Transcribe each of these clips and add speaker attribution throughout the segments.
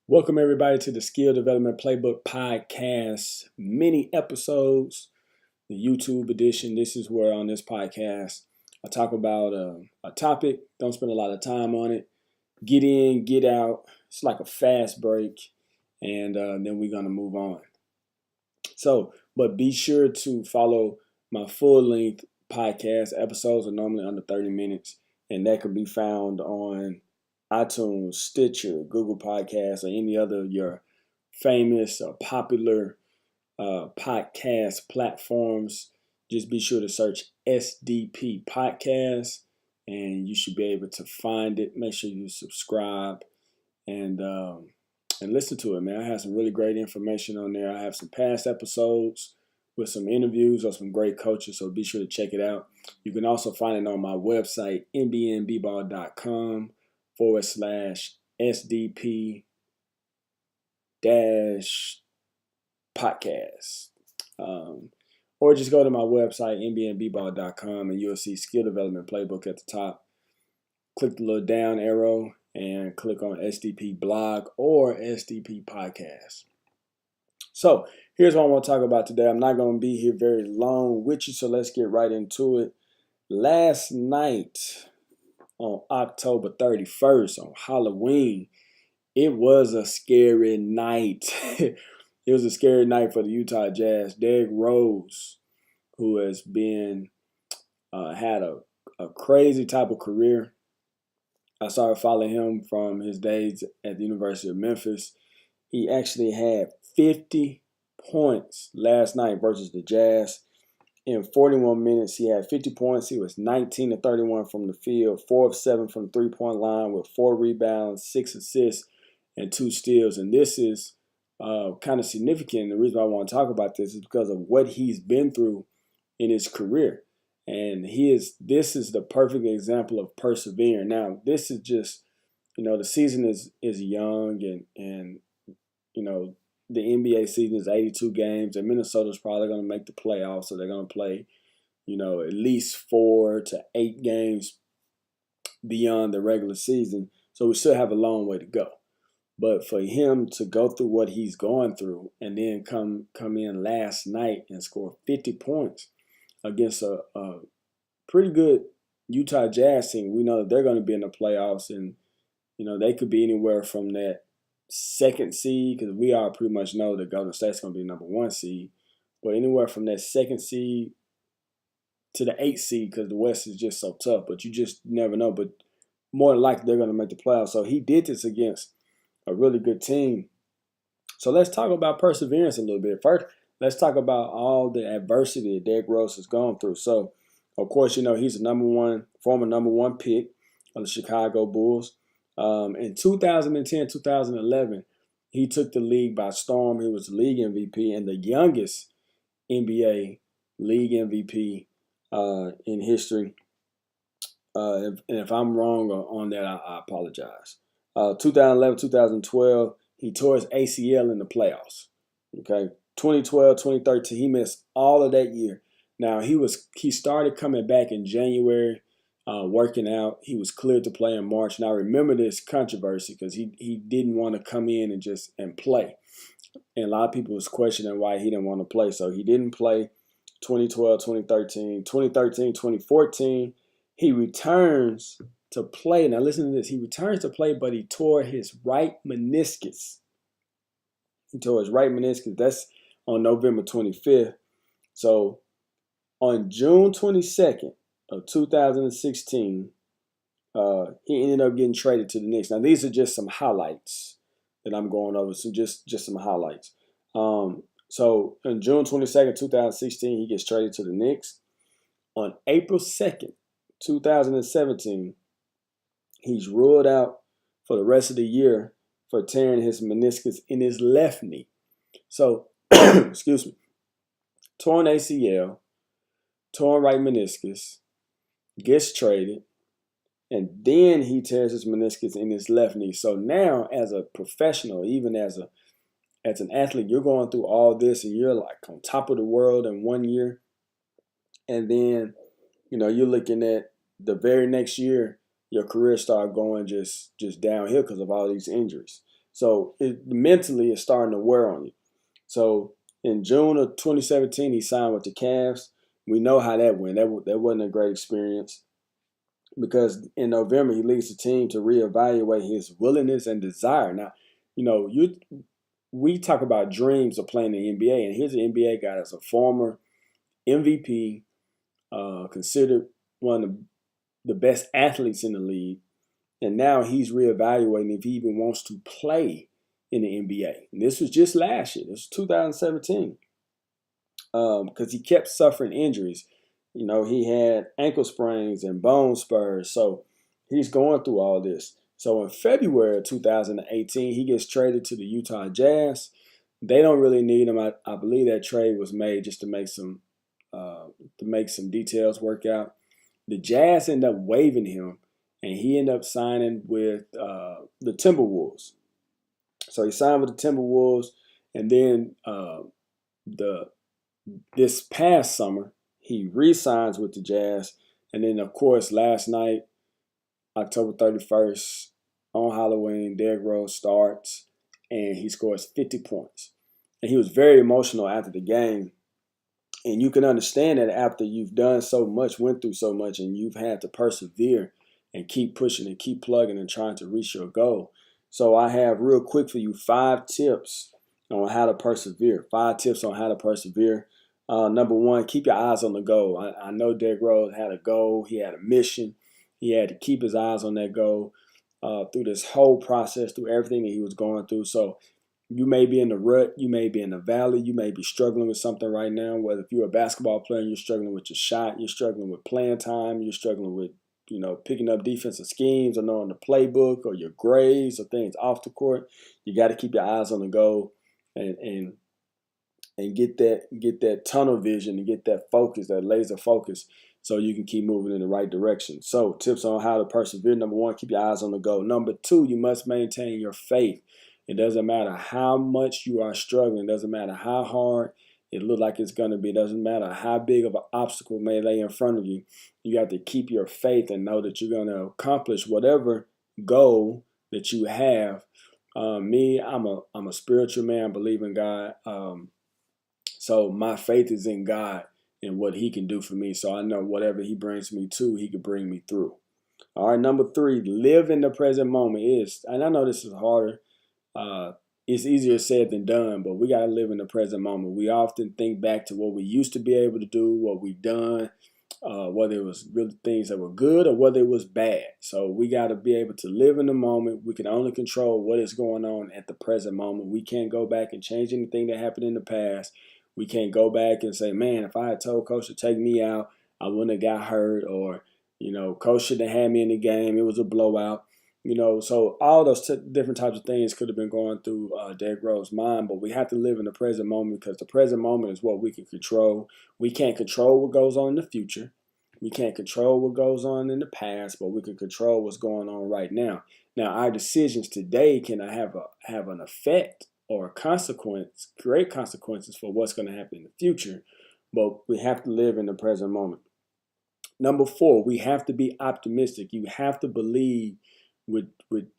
Speaker 1: Welcome everybody to the Skill Development Playbook Podcast mini episodes, the YouTube edition. This is where on this podcast I talk about a topic, don't spend a lot of time on it, get in, get out. It's like a fast break, and then we're going to move on. But be sure to follow my full-length podcast. Episodes are normally under 30 minutes, and that can be found on iTunes, Stitcher, Google Podcasts, or any other of your famous or popular podcast platforms. Just be sure to search SDP Podcast, and you should be able to find it. Make sure you subscribe and listen to it, man. I have some really great information on there. I have some past episodes with some interviews or some great coaches, so be sure to check it out. You can also find it on my website, nbnbball.com/SDP podcast. Or just go to my website, nbnbball.com, and you'll see Skill Development Playbook at the top. Click the little down arrow and click on SDP blog or SDP podcast. So here's what I want to talk about today. I'm not going to be here very long with you, so let's get right into it. Last night on October 31st, on Halloween, it was a scary night. It was a scary night for the Utah Jazz. Derrick Rose, who has been had a crazy type of career. I started following him from his days at the University of Memphis. He actually had 50 points last night versus the Jazz. In 41 minutes, he had 50 points. He was 19 of 31 from the field, 4 of 7 from the three-point line with 4 rebounds, 6 assists, and 2 steals. And this is kind of significant. The reason I want to talk about this is because of what he's been through in his career. And this is the perfect example of persevering. Now, this is just, the season is young and the NBA season is 82 games, and Minnesota's probably going to make the playoffs, so they're going to play, at least 4 to 8 games beyond the regular season. So we still have a long way to go. But for him to go through what he's going through and then come in last night and score 50 points against a pretty good Utah Jazz team, we know that they're going to be in the playoffs, and they could be anywhere from that second seed, because we all pretty much know that Golden State's going to be number 1 seed, but anywhere from that second seed to the 8th seed, because the West is just so tough, but you just never know. But more than likely, they're going to make the playoffs. So he did this against a really good team. So let's talk about perseverance a little bit. First, let's talk about all the adversity that Derrick Rose has gone through. So, of course, he's a former number one pick of the Chicago Bulls. In 2010, 2011, he took the league by storm. He was the league MVP and the youngest NBA league MVP in history. And if I'm wrong on that, I apologize. 2011, 2012, he tore his ACL in the playoffs. Okay, 2012, 2013, he missed all of that year. Now, he started coming back in January, working out. He was cleared to play in March. Now, I remember this controversy because he didn't want to come in and play. And a lot of people was questioning why he didn't want to play. So he didn't play 2012, 2013, 2013, 2014. He returns to play. Now, listen to this. He returns to play, but he tore his right meniscus. That's on November 25th. So on June 22nd of 2016, he ended up getting traded to the Knicks. Now, these are just some highlights that I'm going over. So just some highlights. So on June 22nd, 2016, he gets traded to the Knicks. On April 2nd, 2017, he's ruled out for the rest of the year for tearing his meniscus in his left knee. So, excuse me, torn ACL, torn right meniscus, gets traded, and then he tears his meniscus in his left knee. So now, as a professional, even as an athlete, you're going through all this, and you're like on top of the world in 1 year, and then you're looking at the very next year, your career started going just downhill because of all these injuries. So mentally, it's starting to wear on you. So in June of 2017, he signed with the Cavs. We know how that went. That wasn't a great experience because in November he leads the team to reevaluate his willingness and desire. Now, we talk about dreams of playing in the NBA, and here's an NBA guy that's a former MVP, considered one of the best athletes in the league, and now he's reevaluating if he even wants to play in the NBA. And this was just last year. This was 2017, because he kept suffering injuries. He had ankle sprains and bone spurs, so he's going through all this. So in February of 2018, he gets traded to the Utah Jazz. They don't really need him. I believe that trade was made just to make some details work out. The Jazz end up waiving him, and he ended up signing with the Timberwolves. So he signed with the Timberwolves, and then this past summer he re-signs with the Jazz, and then of course last night, October 31st, on Halloween, Derrick Rose starts, and he scores 50 points. And he was very emotional after the game. And you can understand that after you've done so much, went through so much, and you've had to persevere and keep pushing and keep plugging and trying to reach your goal. So I have real quick for you 5 tips on how to persevere. 5 tips on how to persevere. Number 1, keep your eyes on the goal. I know Derrick Rose had a goal. He had a mission. He had to keep his eyes on that goal through this whole process, through everything that he was going through. So you may be in the rut, you may be in the valley, you may be struggling with something right now. Whether if you're a basketball player and you're struggling with your shot, you're struggling with playing time, you're struggling with picking up defensive schemes or knowing the playbook, or your grades or things off the court. You got to keep your eyes on the goal and get that tunnel vision and get that focus, that laser focus, so you can keep moving in the right direction. So tips on how to persevere. Number 1, keep your eyes on the goal. Number 2, you must maintain your faith. It doesn't matter how much you are struggling. It doesn't matter how hard it looks like it's going to be. It doesn't matter how big of an obstacle may lay in front of you. You have to keep your faith and know that you're going to accomplish whatever goal that you have. I'm a spiritual man. I believe in God. So my faith is in God and what he can do for me. So I know whatever he brings me to, he can bring me through. All right, number 3, live in the present moment. And I know this is harder. It's easier said than done, but we got to live in the present moment. We often think back to what we used to be able to do, what we've done, whether it was really things that were good or whether it was bad. So we got to be able to live in the moment. We can only control what is going on at the present moment. We can't go back and change anything that happened in the past. We can't go back and say, man, if I had told coach to take me out, I wouldn't have got hurt, or, coach shouldn't have had me in the game. It was a blowout. So all those different types of things could have been going through Derrick Rose's mind, but we have to live in the present moment, because the present moment is what we can control. We can't control what goes on in the future. We can't control what goes on in the past, but we can control what's going on right now. Now, our decisions today can have an effect or a consequence, create consequences for what's going to happen in the future, but we have to live in the present moment. Number 4, we have to be optimistic. You have to believe with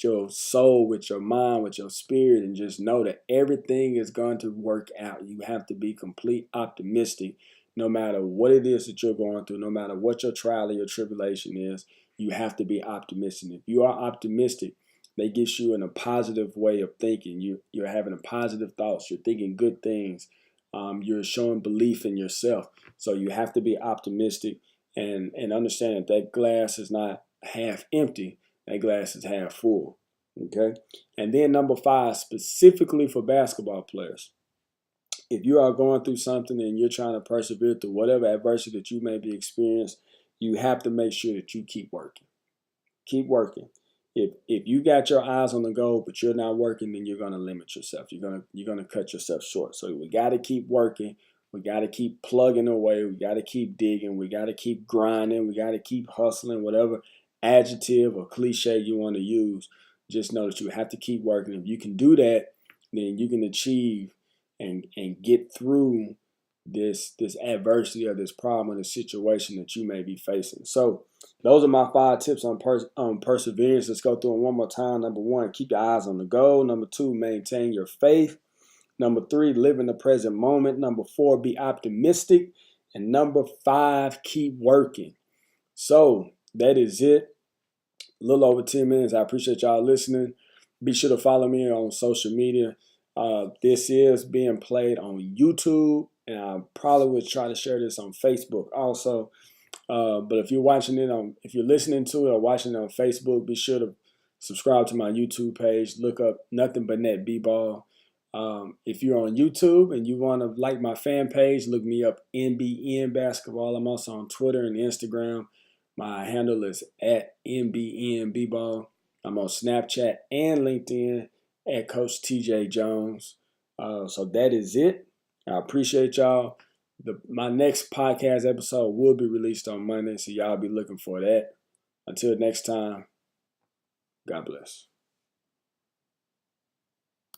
Speaker 1: your soul, with your mind, with your spirit, and just know that everything is going to work out. You have to be complete optimistic no matter what it is that you're going through, no matter what your trial or your tribulation is. You have to be optimistic. If you are optimistic, that gets you in a positive way of thinking. You're having a positive thoughts. You're thinking good things. You're showing belief in yourself. So you have to be optimistic and understand that glass is not half empty. That glass is half full. Okay? And then number 5, specifically for basketball players. If you are going through something and you're trying to persevere through whatever adversity that you may be experiencing, you have to make sure that you keep working. Keep working. If you got your eyes on the goal but you're not working, then you're going to limit yourself. You're going to cut yourself short. So we got to keep working. We got to keep plugging away. We got to keep digging. We got to keep grinding. We got to keep hustling, whatever adjective or cliche you want to use. Just know that you have to keep working. If you can do that, then you can achieve and get through this adversity or this problem or this situation that you may be facing. So Those are my 5 tips on perseverance. Let's go through them one more time. Number 1, keep your eyes on the goal. Number 2, maintain your faith. Number 3, live in the present moment. Number 4, be optimistic. And number 5, keep working. So that is it. A little over 10 minutes. I appreciate y'all listening. Be sure to follow me on social media. This is being played on YouTube, and I probably would try to share this on Facebook also. But if you're listening to it or watching it on Facebook, be sure to subscribe to my YouTube page. Look up Nothing But Net B-Ball. If you're on YouTube and you want to like my fan page, look me up NBN Basketball. I'm also on Twitter and Instagram. My handle is at NBN B-Ball. I'm on Snapchat and LinkedIn at Coach TJ Jones. So that is it. I appreciate y'all. My next podcast episode will be released on Monday, so y'all be looking for that. Until next time, God bless.